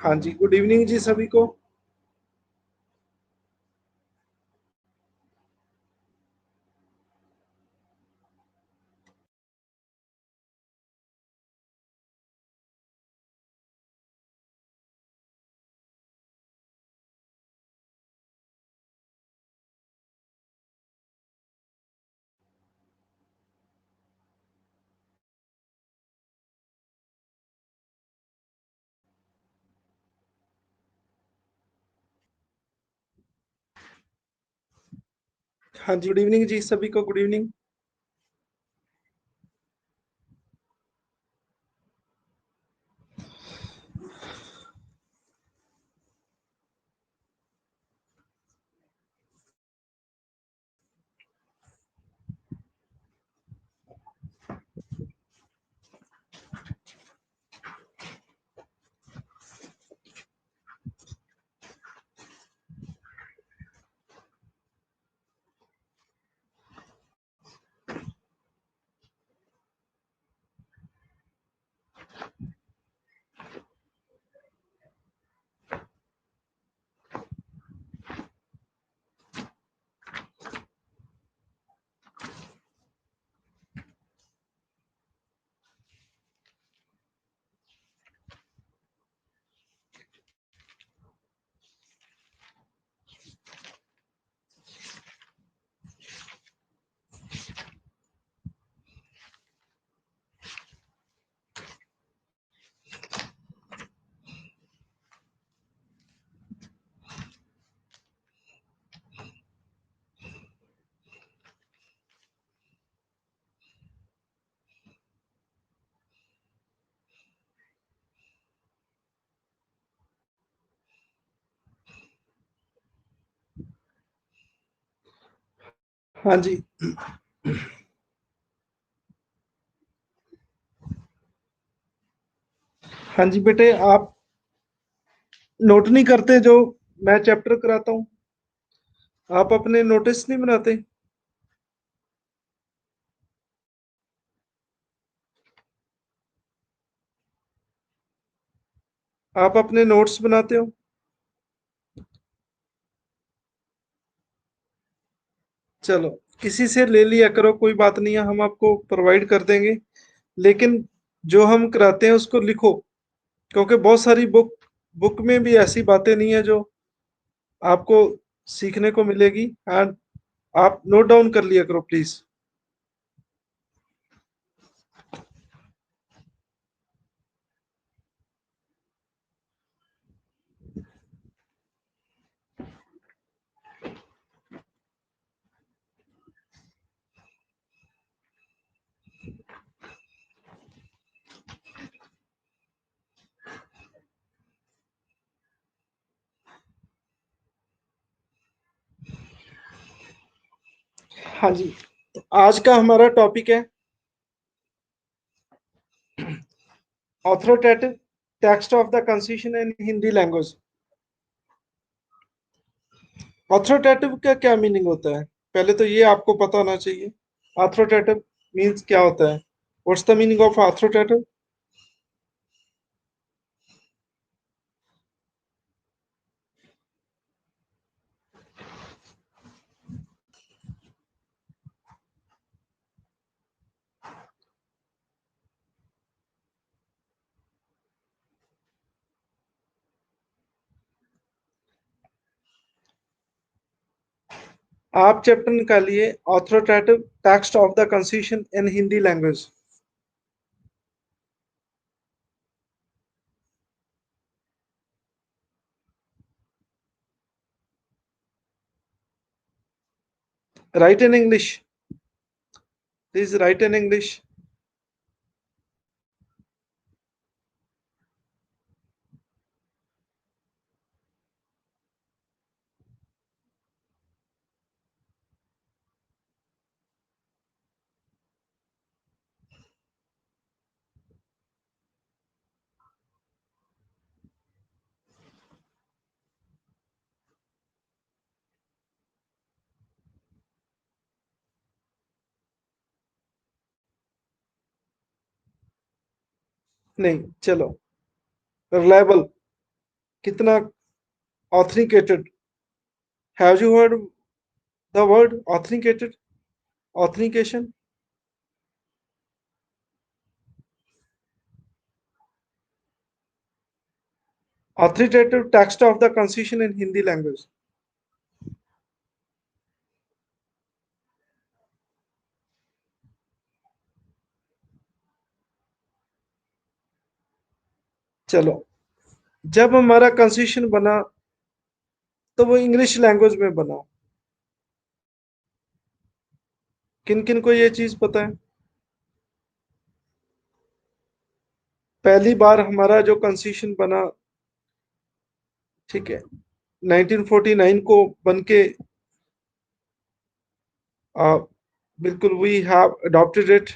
हाँ जी, good evening जी सभी को। हाँ जी, गुड इवनिंग जी सभी को, गुड इवनिंग। हाँ जी। हाँ जी बेटे, आप नोट नहीं करते जो मैं चैप्टर कराता हूँ? आप अपने नोटिस नहीं बनाते? आप अपने नोट्स बनाते हो? चलो, किसी से ले लिया करो, कोई बात नहीं है, हम आपको प्रोवाइड कर देंगे। लेकिन जो हम कराते हैं उसको लिखो, क्योंकि बहुत सारी बुक बुक में भी ऐसी बातें नहीं है जो आपको सीखने को मिलेगी। एंड आप नोट डाउन कर लिया करो प्लीज। हाँ जी, तो आज का हमारा टॉपिक है authoritative text of the constitution in Hindi language. Authoritative का क्या मीनिंग होता है, पहले तो ये आपको पता होना चाहिए। ऑथोरिटेटिव मीन्स क्या होता है? What's the meaning of authoritative? आप चैप्टर निकालिए authoritative text of the constitution in Hindi language. Right in English, please right in English. नहीं, चलो, रिलायबल। कितना authenticated? Have you heard the word authenticated? Authentication? authoritative text of the constitution in Hindi language. चलो, जब हमारा constitution बना तो वो English language में बना। किन किन को ये चीज पता है? पहली बार हमारा जो कॉन्स्टिट्यूशन बना, ठीक है, 1949 को बन के, बिल्कुल we have adopted it,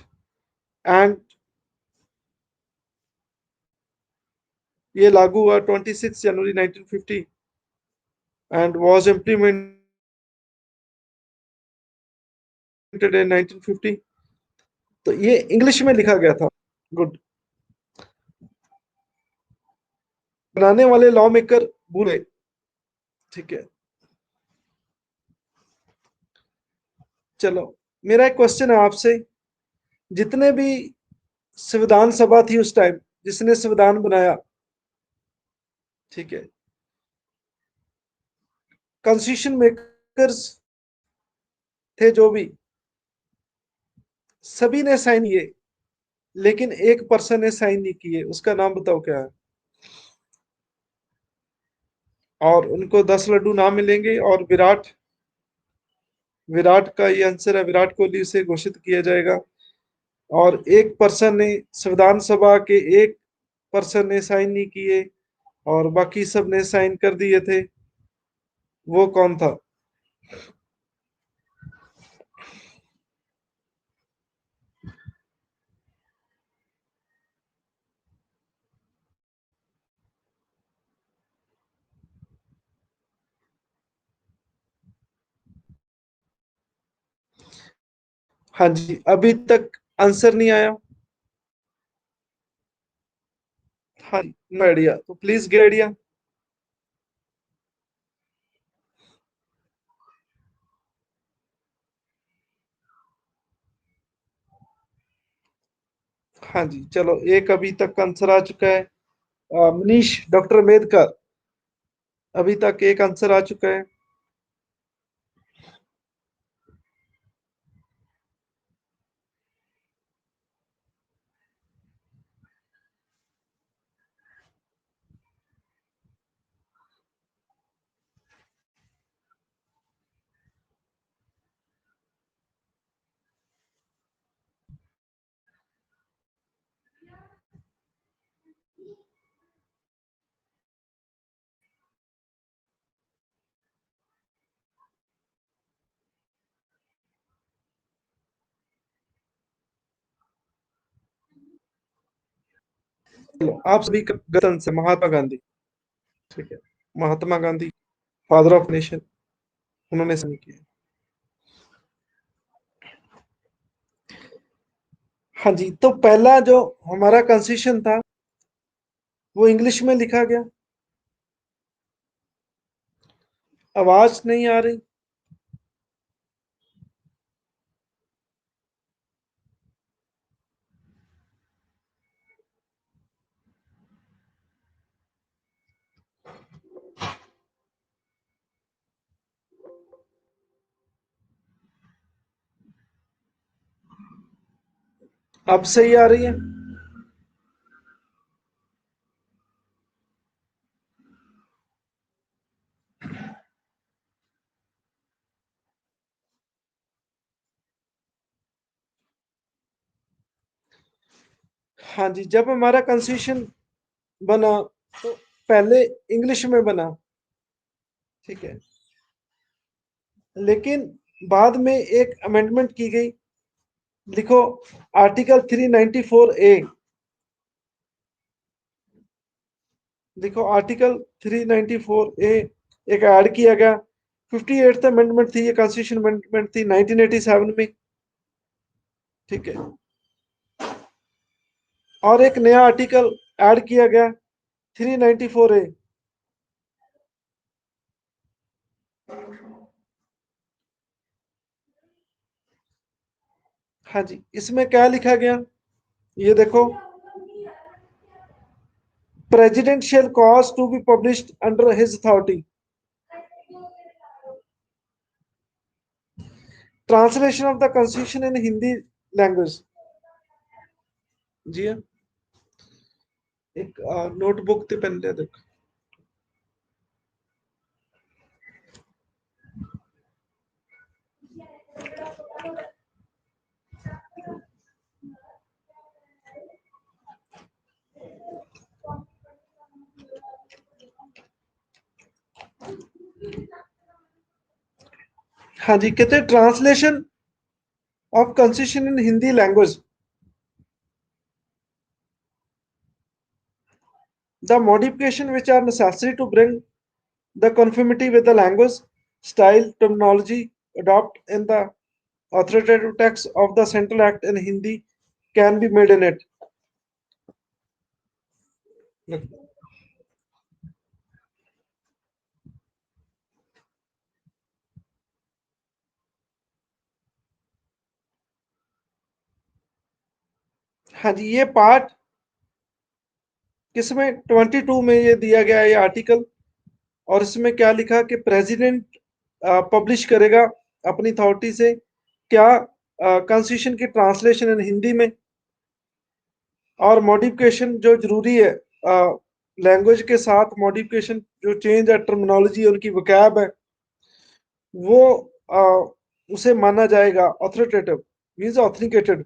and ये लागू हुआ 26 जनवरी 1950 एंड वाज इम्प्लीमेंटेड इन 1950। तो ये इंग्लिश में लिखा गया था। गुड। बनाने वाले लॉ मेकर बुरे, ठीक है। चलो, मेरा एक क्वेश्चन है आपसे, जितने भी संविधान सभा थी उस टाइम, जिसने संविधान बनाया, ठीक है, कॉन्स्टिट्यूशन मेकर्स थे जो भी, सभी ने साइन किए, लेकिन एक पर्सन ने साइन नहीं किए, उसका नाम बताओ क्या है? और उनको 10 लड्डू ना मिलेंगे, और विराट, विराट का ये आंसर है, विराट कोहली से घोषित किया जाएगा। और एक पर्सन ने, संविधान सभा के एक पर्सन ने साइन नहीं किए और बाकी सब ने साइन कर दिए थे, वो कौन था? हाँ जी, अभी तक आंसर नहीं आया। हाँ, नो आइडिया, तो प्लीज गेट आइडिया। हाँ जी, चलो, एक अभी तक आंसर आ चुका है। मनीष, डॉक्टर अम्बेडकर, अभी तक एक आंसर आ चुका है। चलो, आप सभी का गलत आंसर महात्मा गांधी, ठीक है। Mahatma Gandhi, father of nation, उन्होंने साइन किया। हाँ जी, तो पहला जो हमारा कॉन्स्टिट्यूशन था वो इंग्लिश में लिखा गया। आवाज नहीं आ रही? अब सही आ रही है? हाँ जी, जब हमारा कॉन्स्टिट्यूशन बना तो पहले इंग्लिश में बना, ठीक है, लेकिन बाद में एक अमेंडमेंट की गई। लिखो, आर्टिकल 394 ए, देखो आर्टिकल 394 ए एक ऐड किया गया। 58th अमेंडमेंट थी ये, कॉन्स्टिट्यूशन अमेंडमेंट थी 1987 में, ठीक है। और एक नया आर्टिकल ऐड किया गया, 394 ए, हाँ जी, इसमें क्या लिखा गया, ये देखो, president shall cause to be published under his authority. Translation of the constitution in Hindi language. जी हाँ, एक नोटबुक ते पेन ले देखो। हाँ जी, कहते हैं translation of constitution in Hindi language, the modification which are necessary to bring the conformity with the language, style, terminology adopt in the authoritative text of the Central Act in Hindi can be made in it. हाँ जी, ये part किसमें 22 में ये दिया गया है ये article. और इसमें क्या लिखा कि प्रेसिडेंट पब्लिश करेगा अपनी अथॉरिटी से क्या कॉन्स्टिट्यूशन की ट्रांसलेशन इन हिंदी में, और मॉडिफिकेशन जो जरूरी है लैंग्वेज के साथ, मॉडिफिकेशन जो चेंज है टर्मिनोलॉजी उनकी वकैब है, वो उसे माना जाएगा ऑथोरिटेटिव, मींस ऑथेंटिकेटेड।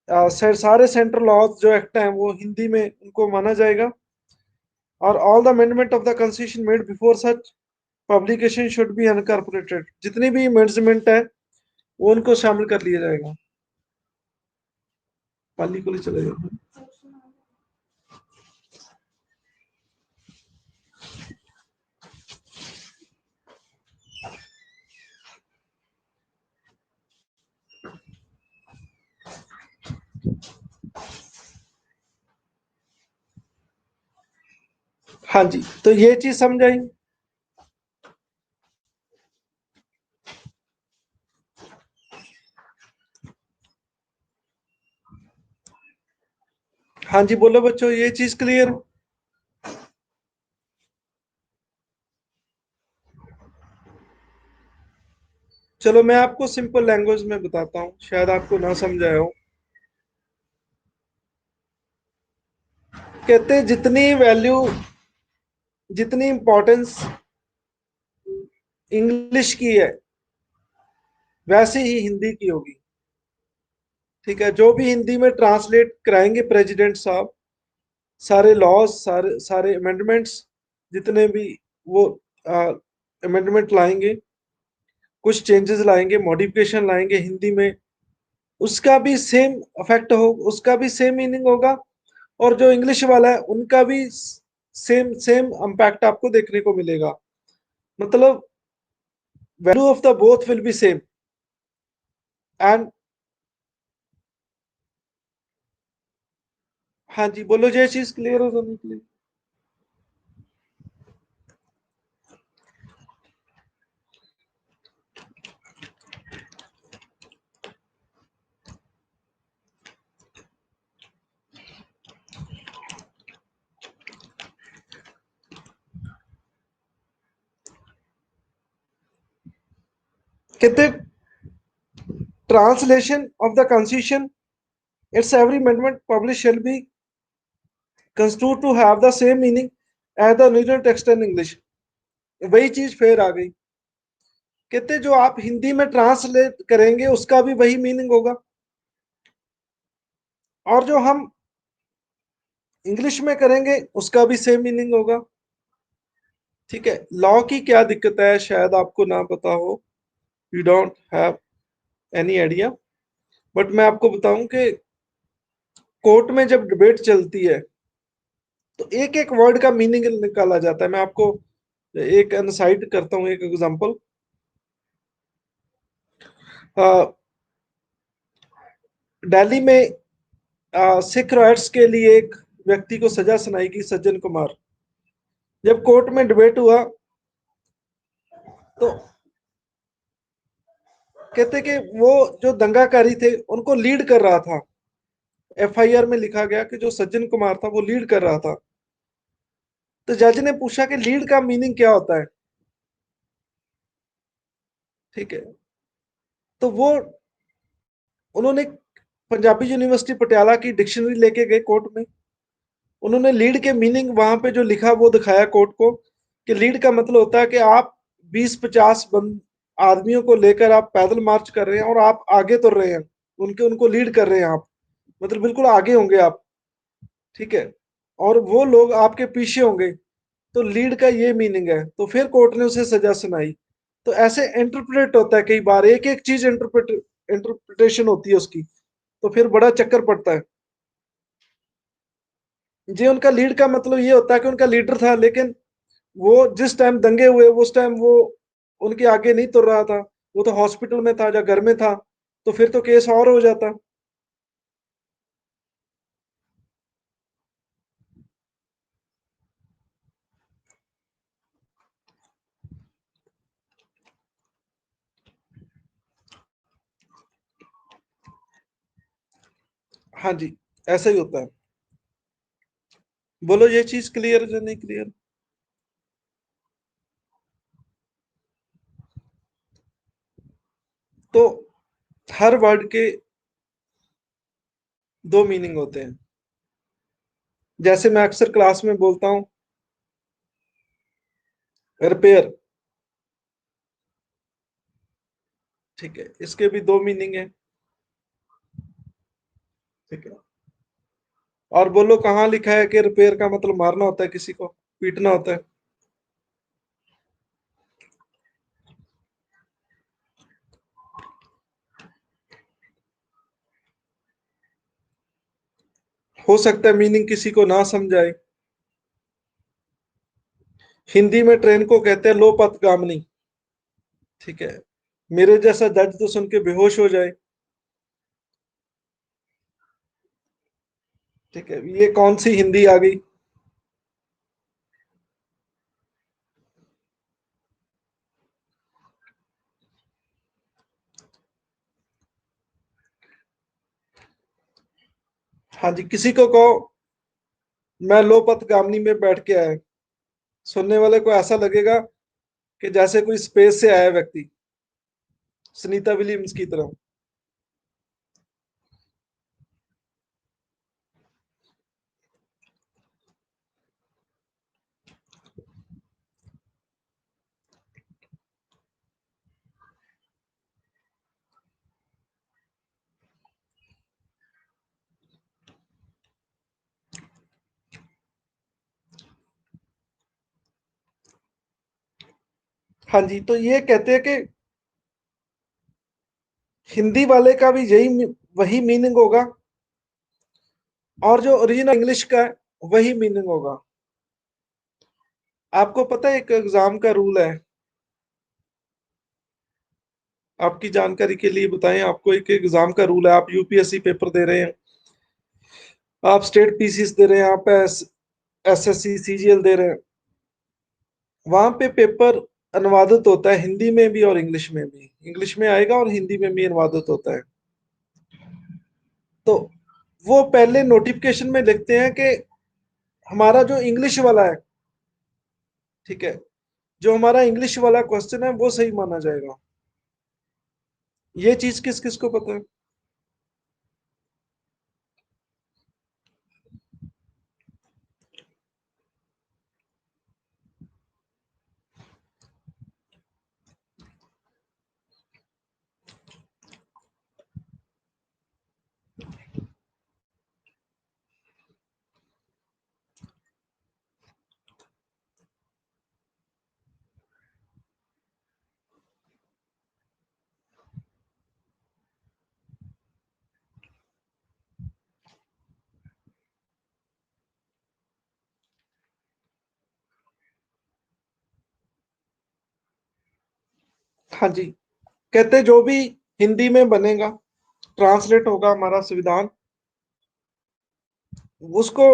सारे सेंट्रल लॉज जो एक्ट हैं वो हिंदी में उनको माना जाएगा। और all the amendment of the constitution made before such publication should be incorporated, जितनी भी अमेंडमेंट है वो उनको शामिल कर लिया जाएगा। पाली को ले चले जाओ। हाँ जी, तो ये चीज समझ आई। हाँ जी, बोलो बच्चों, ये चीज क्लियर। चलो मैं आपको सिंपल लैंग्वेज में बताता हूँ, शायद आपको ना समझ आया हो। कहते हैं जितनी वैल्यू, जितनी इंपॉर्टेंस इंग्लिश की है वैसे ही हिंदी की होगी। ठीक है, जो भी हिंदी में ट्रांसलेट कराएंगे प्रेसिडेंट साहब, सारे लॉज, सारे सारे अमेंडमेंट्स, जितने भी वो अमेंडमेंट लाएंगे, कुछ चेंजेस लाएंगे, मॉडिफिकेशन लाएंगे हिंदी में, उसका भी सेम इफेक्ट हो, उसका भी सेम मीनिंग होगा। और जो इंग्लिश वाला है उनका भी सेम सेम इम्पैक्ट आपको देखने को मिलेगा। मतलब value of the both will be same. And हाँ जी, बोलो, ये चीज क्लियर हो जाने के लिए। कहते translation of the constitution, its every amendment publish shall be construed to have the same meaning as the original text in English. वही चीज फिर आ गई। कहते जो आप हिंदी में ट्रांसलेट करेंगे उसका भी वही मीनिंग होगा, और जो हम इंग्लिश में करेंगे उसका भी सेम मीनिंग होगा। ठीक है, लॉ की क्या दिक्कत है शायद आपको ना पता हो, you don't have any idea, but मैं आपको बताऊं कि कोर्ट में जब डिबेट चलती है तो एक एक वर्ड का मीनिंग निकाला जाता है। मैं आपको एक इनसाइट करता हूँ, एक एग्जांपल। दिल्ली में सिख राइट्स के लिए एक व्यक्ति को सजा सुनाई गई, सज्जन कुमार। जब कोर्ट में डिबेट हुआ तो कहते कि वो जो दंगाकारी थे उनको लीड कर रहा था। एफआईआर में लिखा गया कि जो सज्जन कुमार था वो लीड कर रहा था। तो जज ने पूछा कि लीड का मीनिंग क्या होता है। ठीक है। तो वो उन्होंने पंजाबी यूनिवर्सिटी पटियाला की डिक्शनरी लेके गए कोर्ट में। उन्होंने लीड के मीनिंग वहां पे जो लिखा वो दिखाया कोर्ट को कि लीड का मतलब होता है कि आप 20-50 आदमियों को लेकर आप पैदल मार्च कर रहे हैं और आप आगे तुर रहे हैं। उनके उनको लीड कर रहे हैं आप, मतलब बिल्कुल आगे होंगे आप। ठीक है। और वो लोग आपके पीछे होंगे। तो लीड का ये मीनिंग है। तो फिर कोर्ट ने उसे सजा सुनाई। तो ऐसे इंटरप्रेट होता है, कई बार एक एक चीज इंटरप्रिटेशन होती है उसकी। तो फिर बड़ा चक्कर पड़ता है। जी, उनका लीड का मतलब ये होता है कि उनका लीडर था, लेकिन वो जिस टाइम दंगे हुए उस टाइम वो उनके आगे नहीं तुर रहा था। वो तो हॉस्पिटल में था या घर में था। तो फिर तो केस और हो जाता। हाँ जी, ऐसा ही होता है। बोलो, ये चीज क्लियर है या नहीं क्लियर? तो हर वर्ड के दो मीनिंग होते हैं। जैसे मैं अक्सर क्लास में बोलता हूँ, रिपेयर। ठीक है, इसके भी दो मीनिंग है। ठीक है। और बोलो, कहाँ लिखा है कि रिपेयर का मतलब मारना होता है, किसी को पीटना होता है? हो सकता है मीनिंग किसी को ना समझाए। हिंदी में ट्रेन को कहते हैं लो पथगामिनी। ठीक है। मेरे जैसा जज तो सुन के बेहोश हो जाए। ठीक है, ये कौन सी हिंदी आ गई? हाँ जी, किसी को कहो मैं लो पथगामिनी में बैठ के आया। सुनने वाले को ऐसा लगेगा कि जैसे कोई स्पेस से आया व्यक्ति, सुनीता विलियम्स की तरह। हाँ जी, तो ये कहते हैं कि हिंदी वाले का भी वही मीनिंग होगा, और जो ओरिजिनल इंग्लिश का है वही मीनिंग होगा। आपको पता है एक एग्जाम का रूल है, आपकी जानकारी के लिए बताएं आपको। एक एग्जाम का रूल है, आप यूपीएससी पेपर दे रहे हैं, आप स्टेट पीसीस दे रहे हैं, आप एसएससी सीजीएल दे रहे हैं। वहां पे पेपर अनुवादित होता है हिंदी में भी और इंग्लिश में भी। इंग्लिश में आएगा और हिंदी में भी अनुवादित होता है। तो वो पहले नोटिफिकेशन में लिखते हैं कि हमारा जो इंग्लिश वाला है, ठीक है, जो हमारा इंग्लिश वाला क्वेश्चन है वो सही माना जाएगा। ये चीज किस किस को पता है? हाँ जी, कहते जो भी हिंदी में बनेगा, ट्रांसलेट होगा हमारा संविधान, उसको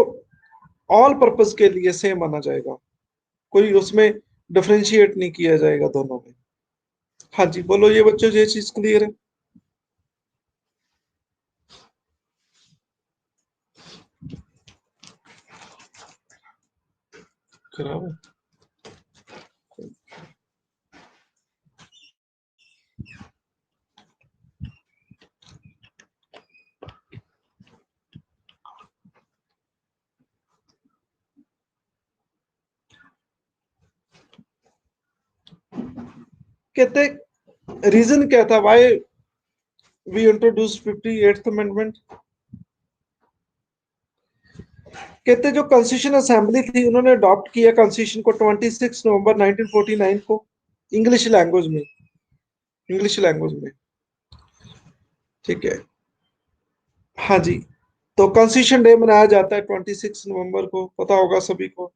ऑल पर्पस के लिए सेम माना जाएगा। कोई उसमें डिफरेंशिएट नहीं किया जाएगा दोनों में। हाँ जी, बोलो ये बच्चों, ये चीज क्लियर है? खराब है। कहते रीजन क्या था, why we introduce 58th amendment? कहते जो कॉन्स्टिट्यूशन असेंबली थी, उन्होंने अडॉप्ट किया कॉन्स्टिट्यूशन को 26 नवंबर 1949 को, इंग्लिश लैंग्वेज में, इंग्लिश लैंग्वेज में। ठीक है। हाँ जी। तो कॉन्स्टिट्यूशन डे मनाया जाता है 26 नवंबर को, पता होगा सभी को।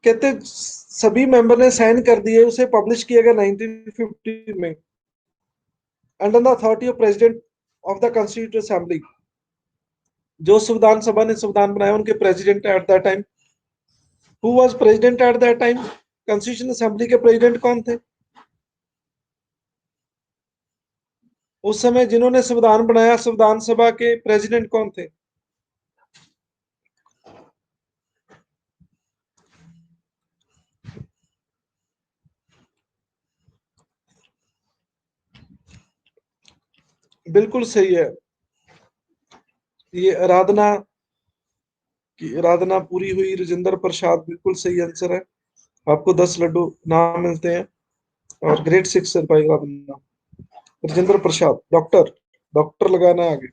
कहते सभी मेंबर ने साइन कर दिए, उसे पब्लिश किया गया 1950 में, under the authority of president of the constitute assembly. जो संविधान सभा ने संविधान बनाया, उनके president at that time, who was president at that time? Constitution assembly के प्रेसिडेंट कौन थे उस समय? जिन्होंने संविधान बनाया, संविधान सभा के प्रेसिडेंट कौन थे? बिल्कुल सही है। ये आराधना की आराधना पूरी हुई, राजेंद्र प्रसाद, बिल्कुल सही आंसर है। आपको 10 लड्डू नाम मिलते हैं। और ग्रेट सिक्स भाई आराधना, राजेंद्र प्रसाद, डॉक्टर, डॉक्टर लगाना है आगे।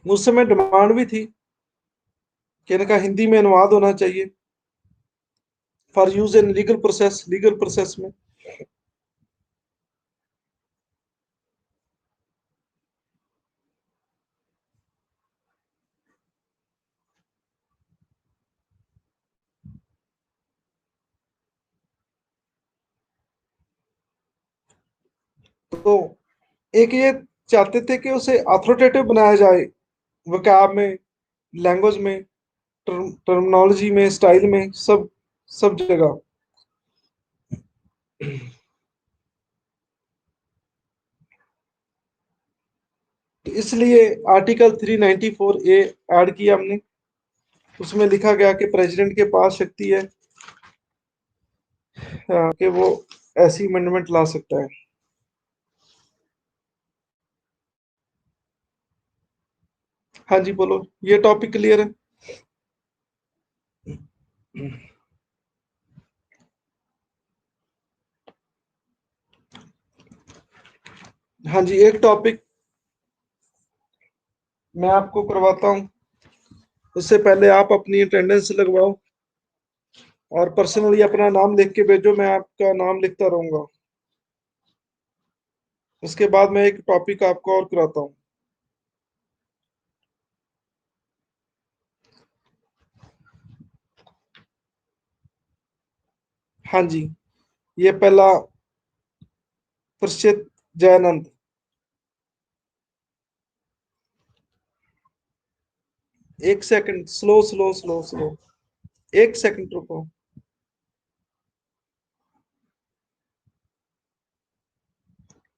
उस समय डिमांड भी थी कि इनका हिंदी में अनुवाद होना चाहिए for use in legal process, legal process में। तो एक ये चाहते थे कि उसे अथॉरिटेटिव बनाया जाए, वकाब में, लैंग्वेज में, टर्मिनोलॉजी में, स्टाइल में, सब जगह। तो इसलिए आर्टिकल 394 ए ऐड किया हमने। उसमें लिखा गया कि प्रेसिडेंट के पास शक्ति है कि वो ऐसी अमेंडमेंट ला सकता है। हाँ जी, बोलो ये टॉपिक क्लियर है? हाँ जी, एक टॉपिक मैं आपको करवाता हूँ, उससे पहले आप अपनी अटेंडेंस लगवाओ और पर्सनली अपना नाम लिख के भेजो, मैं आपका नाम लिखता रहूंगा। उसके बाद मैं एक टॉपिक आपको और कराता हूँ। हाँ जी, ये पहला, प्रसिद्ध जयानंद। एक second, slow slow slow slow, एक सेकंड रुको।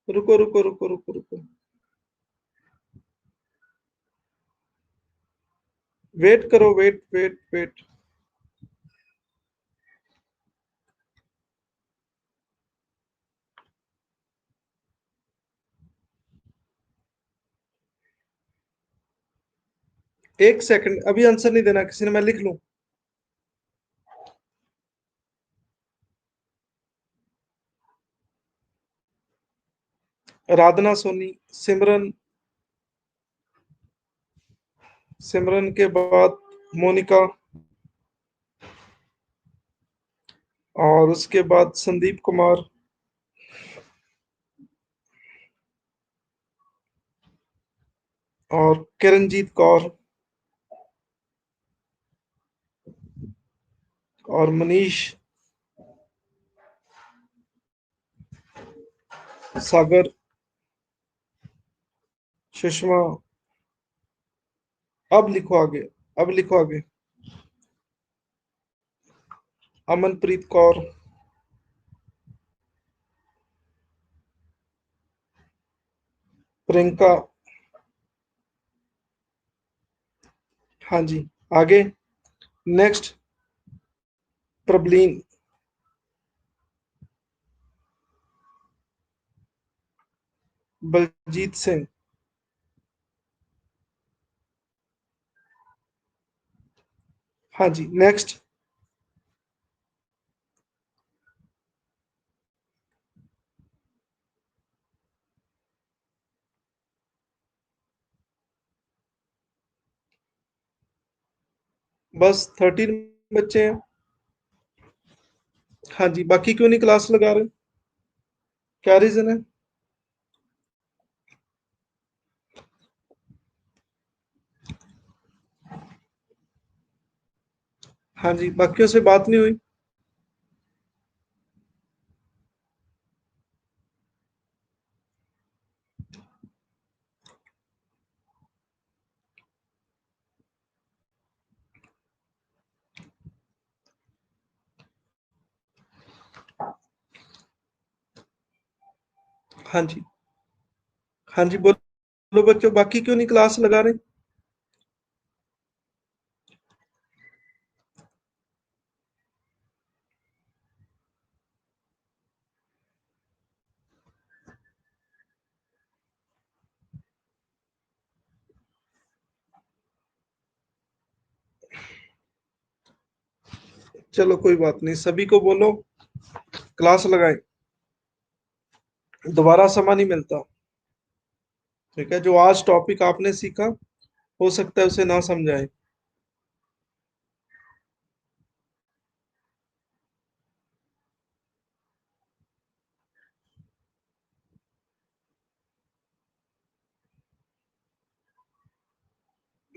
रुको रुको रुको रुको रुको, वेट करो, वेट वेट वेट। एक सेकंड, अभी आंसर नहीं देना किसी ने, मैं लिख लूं। राधना सोनी, सिमरन, सिमरन के बाद मोनिका, और उसके बाद संदीप कुमार, और किरणजीत कौर, और मनीष, सागर, सुषमा। अब लिखो आगे, अब लिखो आगे। अमनप्रीत कौर, प्रियंका। हाँ जी, आगे। नेक्स्ट, प्रबलीन, बलजीत सिंह। हाँ जी, नेक्स्ट। बस 13 बच्चे हैं। हाँ जी, बाकी क्यों नहीं क्लास लगा रहे? क्या रीजन है? हाँ जी, बाकियों से बात नहीं हुई? हाँ जी। हाँ जी, बोलो बच्चों, बाकी क्यों नहीं क्लास लगा रहे? चलो कोई बात नहीं, सभी को बोलो क्लास लगाए। दोबारा समय नहीं मिलता। ठीक है, जो आज टॉपिक आपने सीखा, हो सकता है उसे ना समझाए।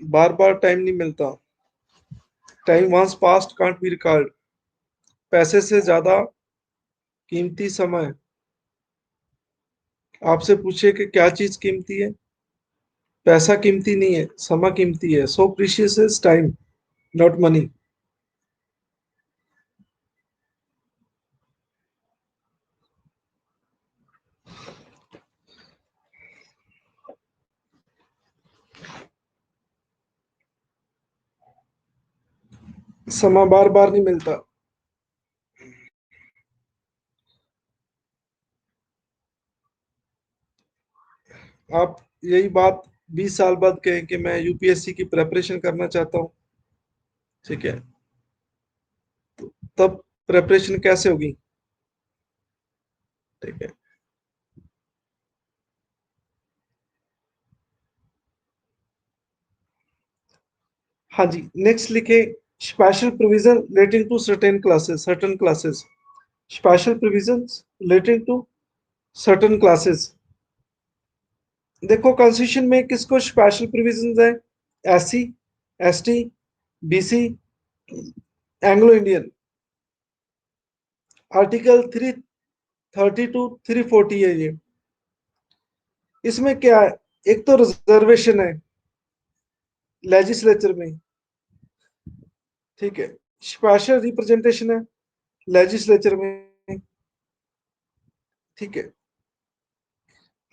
बार बार टाइम नहीं मिलता। Time once past can't be record. पैसे से ज्यादा कीमती समय। आपसे पूछे कि क्या चीज कीमती है? पैसा कीमती नहीं है, समय कीमती है। So precious is time, not money. समय बार बार नहीं मिलता। आप यही बात 20 साल बाद कहें कि मैं यूपीएससी की प्रेपरेशन करना चाहता हूँ, ठीक है, तब प्रेपरेशन कैसे होगी? ठीक है। हाँ जी, नेक्स्ट लिखे, special provision relating to certain classes. Special provisions relating to certain classes. देखो, कॉन्स्टिट्यूशन में किसको स्पेशल प्रोविजंस है? SC, ST, BC, Anglo Indian. Article 332 340 है ये। इसमें क्या है? एक तो रिजर्वेशन है लेजिस्लेचर में, ठीक है। स्पेशल रिप्रेजेंटेशन है लेजिस्लेचर में, ठीक है।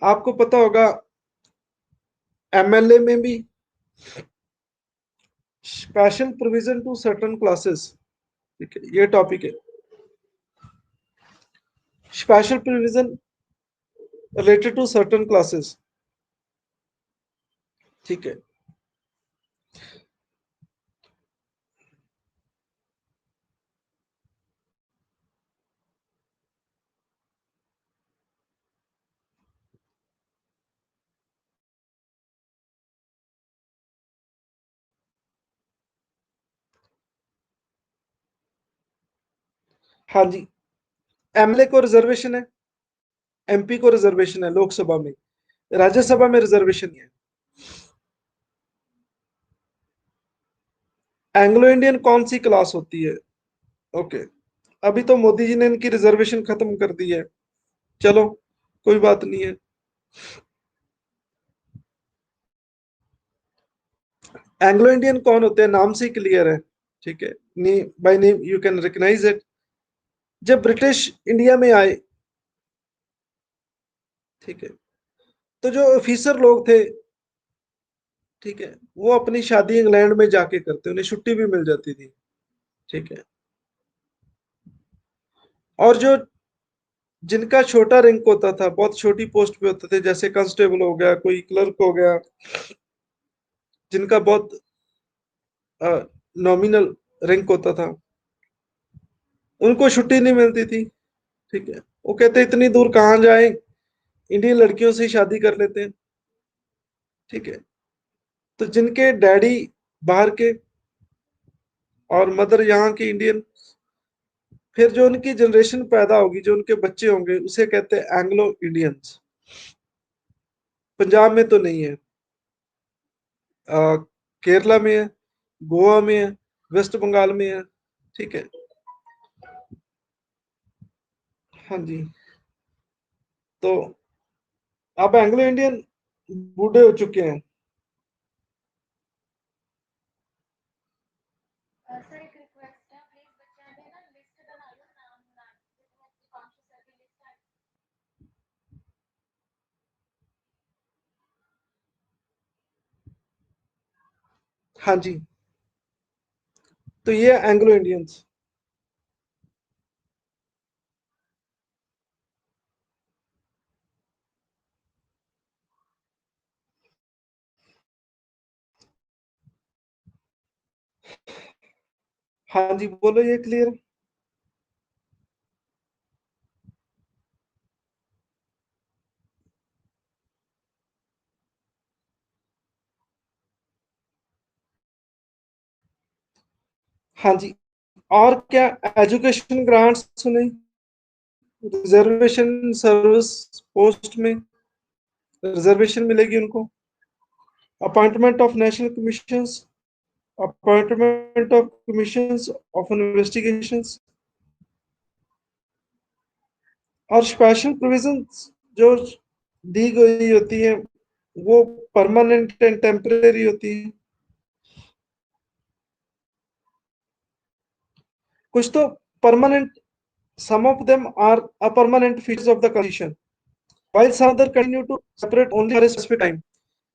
आपको पता होगा एमएलए में भी special provision to certain classes, ठीक है, ये टॉपिक है। Special provision related to certain classes, ठीक है। हाँ जी, एमएलए को रिजर्वेशन है, एमपी को रिजर्वेशन है लोकसभा में, राज्यसभा में रिजर्वेशन नहीं है। एंग्लो इंडियन कौन सी क्लास होती है? ओके, अभी तो मोदी जी ने इनकी रिजर्वेशन खत्म कर दी है। चलो, कोई बात नहीं है। एंग्लो इंडियन कौन होते हैं, नाम से क्लियर है। ठीक है, by name you can recognise it. जब ब्रिटिश इंडिया में आए, ठीक है, तो जो ऑफिसर लोग थे, ठीक है, वो अपनी शादी इंग्लैंड में जाके करते, उन्हें छुट्टी भी मिल जाती थी। ठीक है, और जो जिनका छोटा रैंक होता था, बहुत छोटी पोस्ट पे होते थे, जैसे कांस्टेबल हो गया, कोई क्लर्क हो गया, जिनका बहुत नॉमिनल रैंक होता था, उनको छुट्टी नहीं मिलती थी। ठीक है, वो कहते इतनी दूर कहाँ जाए, इंडियन लड़कियों से ही शादी कर लेते हैं। ठीक है, तो जिनके डैडी बाहर के और मदर यहाँ की इंडियन, फिर जो उनकी जनरेशन पैदा होगी, जो उनके बच्चे होंगे, उसे कहते हैं एंग्लो इंडियंस। पंजाब में तो नहीं है, केरला में है, गोवा में है, वेस्ट बंगाल में है। ठीक है, हाँ जी। तो आप एंग्लो इंडियन बूढ़े हो चुके हैं। हाँ जी, तो ये एंग्लो इंडियंस। हाँ जी, बोलो, ये क्लियर है। हाँ जी, और क्या? एजुकेशन ग्रांट्स सुने, रिजर्वेशन सर्विस पोस्ट में रिजर्वेशन मिलेगी उनको, appointment of national commissions, appointment of commissions of investigations, और स्पेशल प्रोविजंस जो दी गई होती है, वो परमानेंट एंड टेम्परेरी होती है। कुछ तो permanent, some of them are a permanent features of the constitution, while some other continue to separate only for a specific time।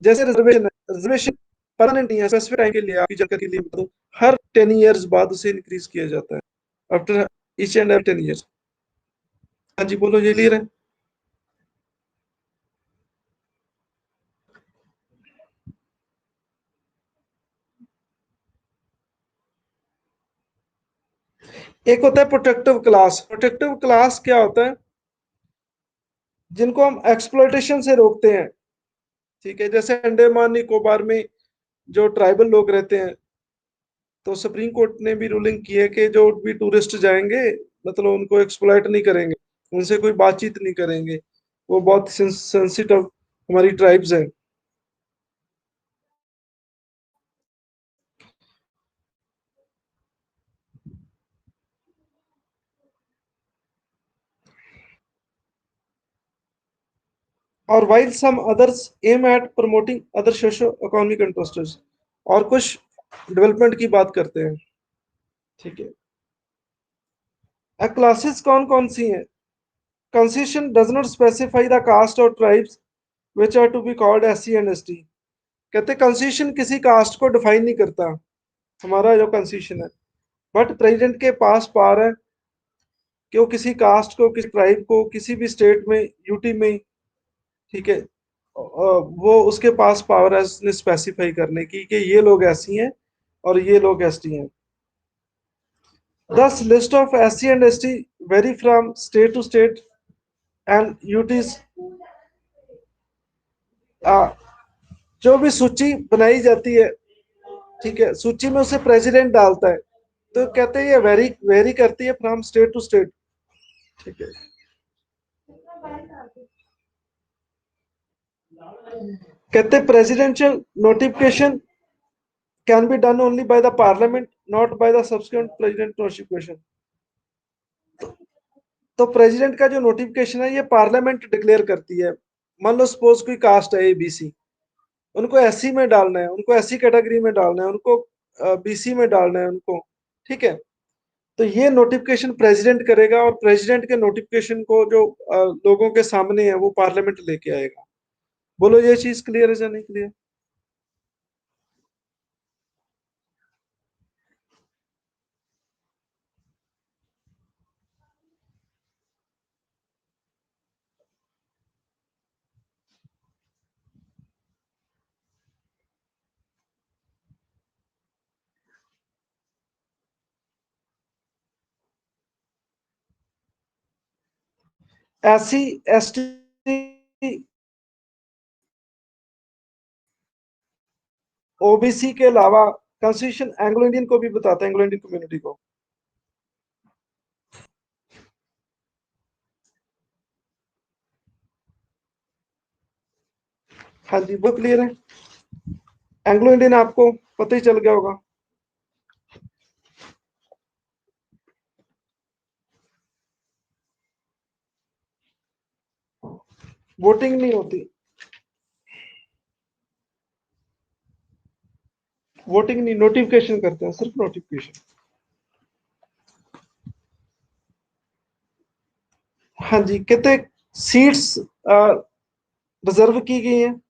जैसे रिजर्वेशन है, रिजर्वेशन परमानेंट नहीं है, स्पेसिफिक टाइम के लिए, आपकी जानकारी के लिए तो हर 10 years बाद उसे इंक्रीज किया जाता है, after each and every 10 years। हाँ जी, बोलो, ये क्लियर है। एक होता है प्रोटेक्टिव क्लास। प्रोटेक्टिव क्लास क्या होता है? जिनको हम एक्सप्लॉयटेशन से रोकते हैं। ठीक है, जैसे अंडमान निकोबार में जो ट्राइबल लोग रहते हैं, तो सुप्रीम कोर्ट ने भी रूलिंग की है कि जो भी टूरिस्ट जाएंगे, मतलब उनको एक्सप्लॉइट नहीं करेंगे, उनसे कोई बातचीत नहीं करेंगे, वो बहुत सेंसिटिव हमारी ट्राइब्स हैं। और while some others aim at promoting other socio economic interests, और कुछ डेवलपमेंट की बात करते हैं। ठीक है, क्लासेस कौन कौन सी हैं? Constitution does not specify the caste or tribes which are to be called SC and ST। कहते कॉन्स्टिट्यूशन किसी कास्ट को डिफाइन नहीं करता, हमारा जो कॉन्स्टिट्यूशन है, बट प्रेसिडेंट के पास पावर है कि वो किसी कास्ट को, किसी ट्राइब को, किसी भी स्टेट में, यूटी में, ठीक है, वो उसके पास पावर है स्पेसिफाई करने की कि ये लोग ऐसी हैं और ये लोग एसटी हैं। Thus, list of SC and ST vary from state to state, and UTs जो भी सूची बनाई जाती है, ठीक है, सूची में उसे प्रेसिडेंट डालता है, तो कहते हैं ये वेरी वेरी करती है फ्रॉम स्टेट टू स्टेट। ठीक है, कहते हैं presidential notification can be done only by the parliament, not by the subsequent president notification. तो प्रेसिडेंट का जो नोटिफिकेशन है ये पार्लियामेंट डिक्लेयर करती है। मान लो सपोज कोई कास्ट है एबीसी, उनको एससी में डालना है, उनको एससी कैटेगरी में डालना है, उनको बीसी में डालना है उनको। ठीक है, तो ये नोटिफिकेशन प्रेसिडेंट करेगा और प्रेसिडेंट के नोटिफिकेशन को जो लोगों के सामने है वो पार्लियामेंट लेके आएगा। बोलो ये चीज क्लियर है या नहीं क्लियर? एससी एसटी ओबीसी के अलावा कॉन्स्टिट्यूशन एंग्लो इंडियन को भी बताता है, एंग्लो इंडियन कम्युनिटी को। हाँ जी, वो क्लियर है। एंग्लो इंडियन आपको पता ही चल गया होगा। वोटिंग नहीं होती, वोटिंग नहीं, नोटिफिकेशन करते हैं, सिर्फ नोटिफिकेशन। हाँ जी, कहते सीट्स रिजर्व की गई हैं,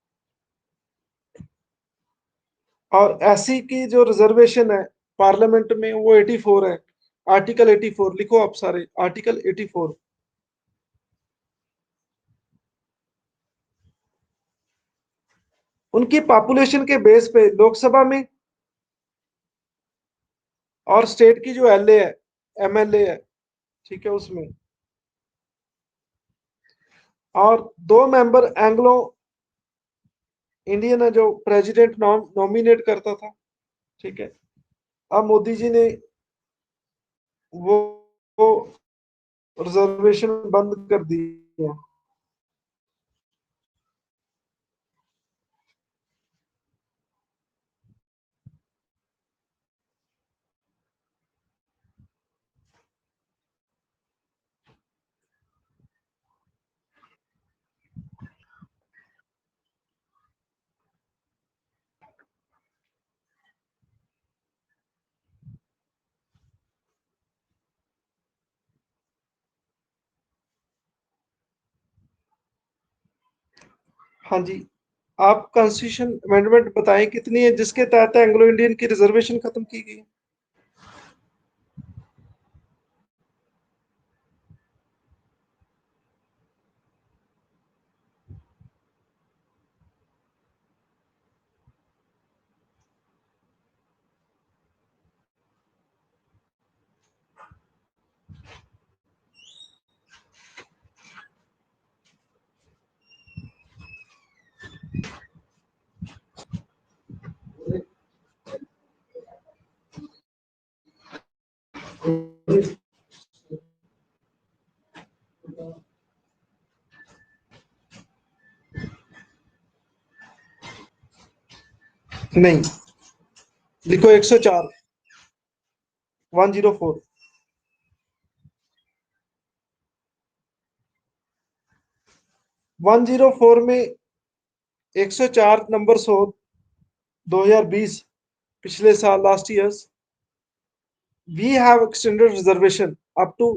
और एससी की जो रिजर्वेशन है पार्लियामेंट में वो 84 है। आर्टिकल 84 लिखो आप सारे, आर्टिकल 84। उनकी पॉपुलेशन के बेस पे लोकसभा में और स्टेट की जो एलए है, एमएलए है, ठीक है, उसमें, और 2 मेंबर एंग्लो इंडियन है जो प्रेसिडेंट नॉमिनेट करता था। ठीक है, अब मोदी जी ने वो रिजर्वेशन बंद कर दी है। हाँ जी, आप कॉन्स्टिट्यूशन अमेंडमेंट बताएं कितनी है जिसके तहत एंग्लो इंडियन की रिजर्वेशन खत्म की गई है? नहीं, लिखो 104, 104। 104 में 104 नंबर 100, 2020, पिछले साल, last years, we have extended reservation up to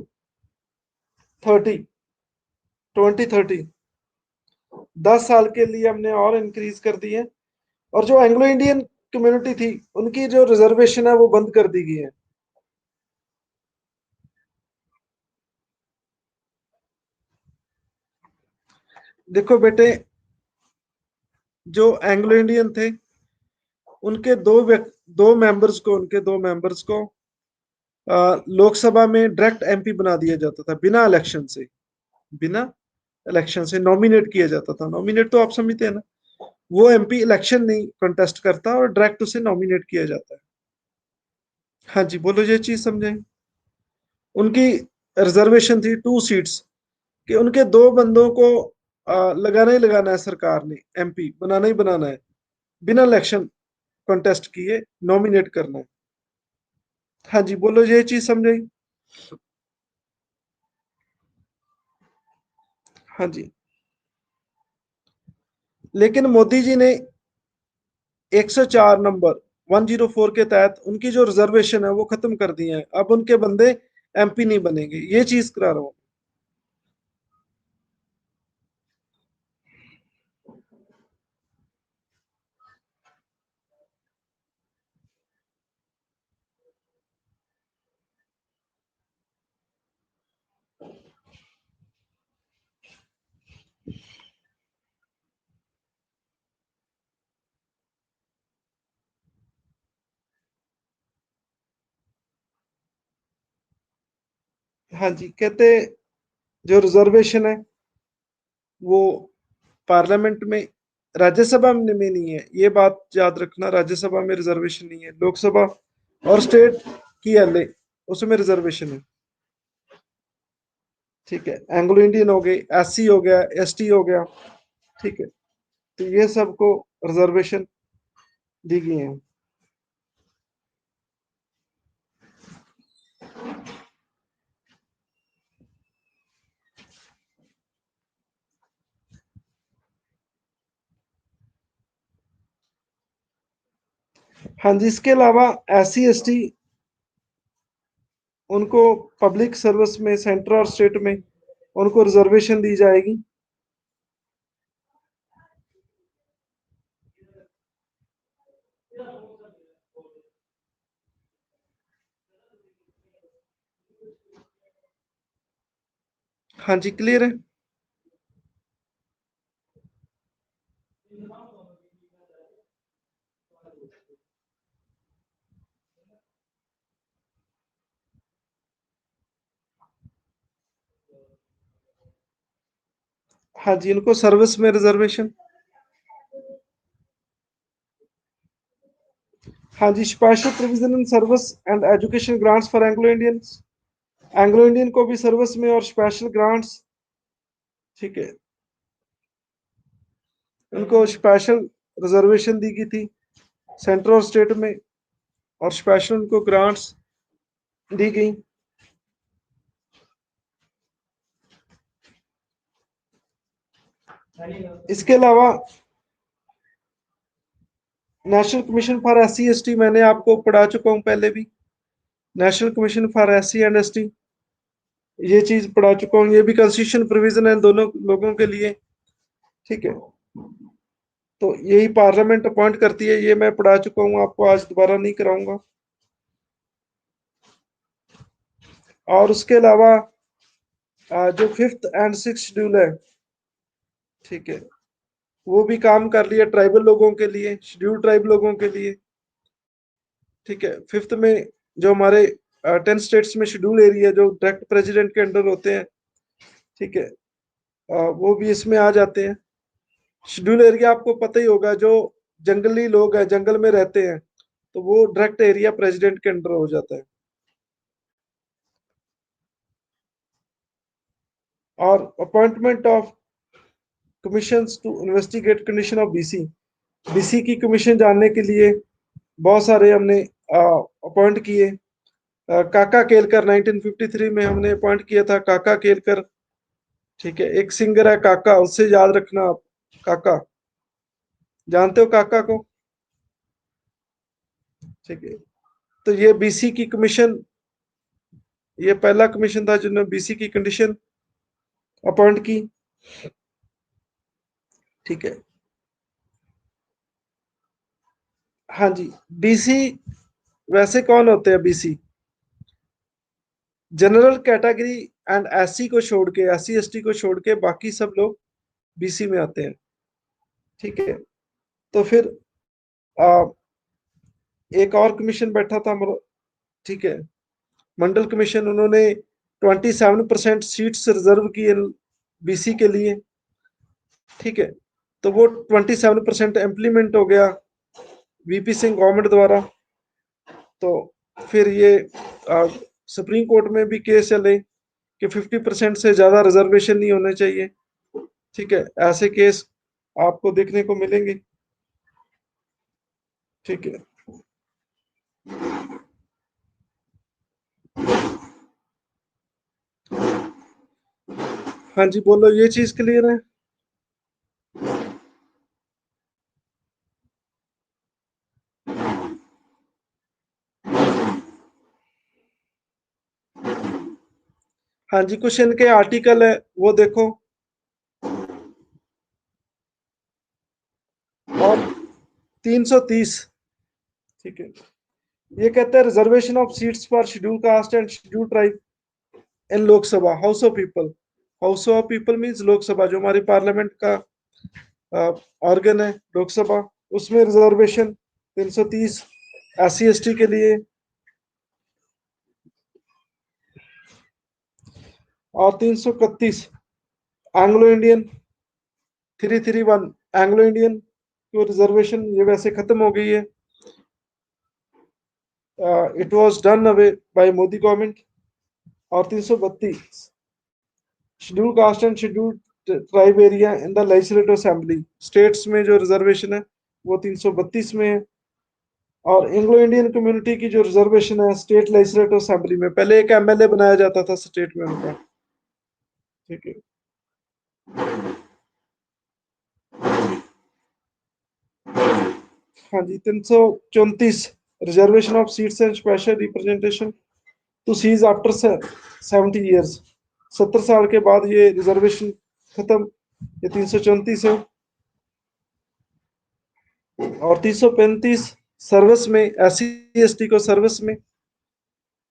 30, 2030। 10 साल के लिए हमने और इंक्रीज कर दी है। और जो एंग्लो इंडियन कम्युनिटी थी उनकी जो रिजर्वेशन है वो बंद कर दी गई है। देखो बेटे, जो एंग्लो इंडियन थे उनके दो मेंबर्स को लोकसभा में डायरेक्ट एमपी बना दिया जाता था, बिना इलेक्शन से, बिना इलेक्शन से नॉमिनेट किया जाता था। नॉमिनेट तो आप समझते हैं ना, वो एमपी इलेक्शन नहीं कंटेस्ट करता और डायरेक्ट उसे नॉमिनेट किया जाता है। हाँ जी, बोलो ये चीज समझाएं। उनकी रिजर्वेशन थी 2 सीट्स, कि उनके 2 बंदों को लगाना ही लगाना है, सरकार ने एमपी बनाना ही बनाना है, बिना इलेक्शन कंटेस्ट किए नॉमिनेट करना है। हाँ जी, बोलो ये चीज समझाई। हाँ जी, लेकिन मोदी जी ने 104 नंबर 104 के तहत उनकी जो रिजर्वेशन है वो खत्म कर दी है। अब उनके बंदे एमपी नहीं बनेंगे, ये चीज करा रहा हूँ। हाँ जी, कहते जो रिजर्वेशन है वो पार्लियामेंट में, राज्यसभा में नहीं है, ये बात याद रखना। राज्यसभा में रिजर्वेशन नहीं है, लोकसभा और स्टेट की एलए उसमें रिजर्वेशन है। ठीक है, एंग्लो इंडियन हो गई, एससी हो गया, एसटी हो गया। ठीक है, तो ये सबको रिजर्वेशन दी गई है। हाँ जी, इसके अलावा एससी एसटी उनको पब्लिक सर्विस में सेंटर और स्टेट में उनको रिजर्वेशन दी जाएगी। हाँ जी, क्लियर है। हाँ जी, इनको सर्विस में रिजर्वेशन। हाँ जी, special provision in service and education grants for Anglo Indians. Anglo Indian को भी सर्विस में और स्पेशल ग्रांट्स। ठीक है, उनको स्पेशल रिजर्वेशन दी गई थी सेंटर और स्टेट में, और स्पेशल उनको ग्रांट्स दी गई। इसके अलावा national commission for S C S T मैंने आपको पढ़ा चुका हूँ पहले भी। National commission for S C and S T, ये चीज पढ़ा चुका हूँ, ये भी कंस्टिट्यूशन प्रोविजन है दोनों लोगों के लिए। ठीक है, तो यही पार्लियामेंट अपॉइंट करती है, ये मैं पढ़ा चुका हूँ आपको, आज दोबारा नहीं कराऊंगा। और उसके अलावा जो 5th एंड 6th शेड्यूल है, ठीक है, वो भी काम कर लिया ट्राइबल लोगों के लिए, शेड्यूल ट्राइब लोगों के लिए। ठीक है, 5th में जो हमारे 10 स्टेट्स में शेड्यूल एरिया जो डायरेक्ट प्रेसिडेंट के अंडर होते हैं, ठीक है, वो भी इसमें आ जाते हैं। शेड्यूल एरिया आपको पता ही होगा, जो जंगली लोग हैं, जंगल में रहते हैं, तो वो डायरेक्ट एरिया प्रेसिडेंट के अंडर हो जाता है। और appointment of commission to investigate condition of BC, BC की कमीशन जानने के लिए बहुत सारे हमने अपॉइंट किए। काका केलकर 1953 में हमने अपॉइंट किया था, काका केलकर। ठीक है, एक सिंगर है काका, उससे याद रखना आप। काका, जानते हो काका को? ठीक है, तो ये बीसी की कमीशन, ये पहला कमीशन था जिन्होंने बीसी की कंडीशन अपॉइंट की। ठीक है, हाँ जी, बीसी वैसे कौन होते हैं? BC general category and SC को छोड़ के, एससी एसटी को छोड़ के बाकी सब लोग बीसी में आते हैं। ठीक है, तो फिर आ, एक और कमीशन बैठा था ठीक है, मंडल कमीशन, उन्होंने 27% सीट्स रिजर्व की बीसी के लिए। ठीक है, तो वो 27% इम्प्लीमेंट हो गया वीपी सिंह गवर्नमेंट द्वारा। तो फिर ये सुप्रीम कोर्ट में भी केस चले कि 50% से ज्यादा रिजर्वेशन नहीं होने चाहिए। ठीक है, ऐसे केस आपको देखने को मिलेंगे। ठीक है। हाँ जी, बोलो, ये चीज क्लियर है। हाँ जी, कुछ इनके आर्टिकल है, वो देखो। और 330। ठीक है, ये कहते हैं reservation of seats for schedule caste and schedule tribe in Lok Sabha house of people. House of people means Lok Sabha, जो हमारी पार्लियामेंट का ऑर्गन है, लोकसभा। उसमें रिजर्वेशन 330 SC ST के लिए, और 331 एंग्लो इंडियन, 331 एंग्लो इंडियन की रिजर्वेशन ये वैसे खत्म हो गई है। It was done away by Modi government. और 332 schedule caste and schedule tribe area in the legislative assembly, states में जो रिजर्वेशन है वो 332 में है। और एंग्लो इंडियन कम्युनिटी की जो रिजर्वेशन है स्टेट लेजिस्लेटिव असेंबली में, पहले एक MLA बनाया जाता था स्टेट में उनका। ठीक है। हाँ जी, 334 reservation of seats and special representation to cease after 70 years। 70 साल के बाद ये रिजर्वेशन खत्म। ये 334 है। और 335 सर्विस में, SC ST को सर्विस में।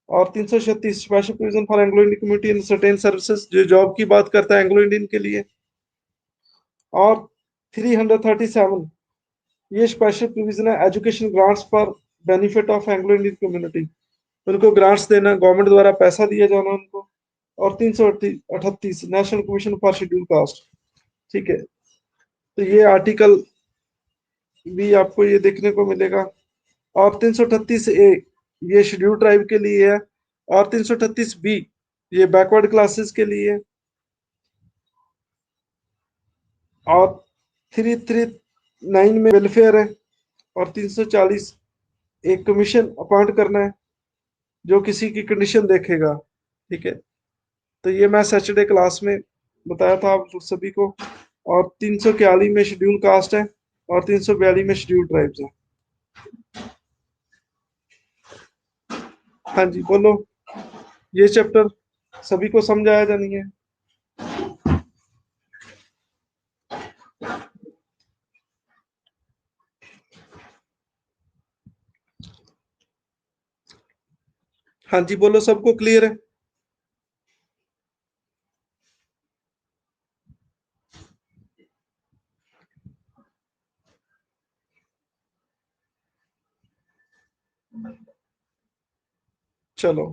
और 336 special provision for Anglo Indian community in certain services, जो जॉब की बात करता है एंग्लो इंडियन के लिए। और 337 ये स्पेशल प्रोविजन है education grants for benefit of Anglo Indian community, उनको ग्रांट्स देना, गवर्नमेंट द्वारा पैसा दिया जाना उनको। और 338 national commission for schedule caste. ठीक है, तो ये आर्टिकल भी आपको ये देखने को मिलेगा। और 338A ये शेड्यूल ट्राइब के लिए है। और 338B ये बैकवर्ड क्लासेस के लिए है। और 339 में वेलफेयर है। और 340 एक कमीशन अपॉइंट करना है जो किसी की कंडीशन देखेगा। ठीक है, तो ये मैं सैटरडे क्लास में बताया था आप सभी को। और 341 में शेड्यूल कास्ट है। और 342 में शेड्यूल ट्राइब्स है। हाँ जी, बोलो, ये चैप्टर सभी को समझ आया या नहीं है? हाँ जी, बोलो, सबको क्लियर है? चलो,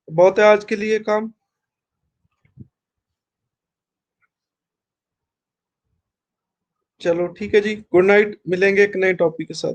बहुत है आज के लिए काम। चलो ठीक है जी, गुड नाइट, मिलेंगे एक नए टॉपिक के साथ।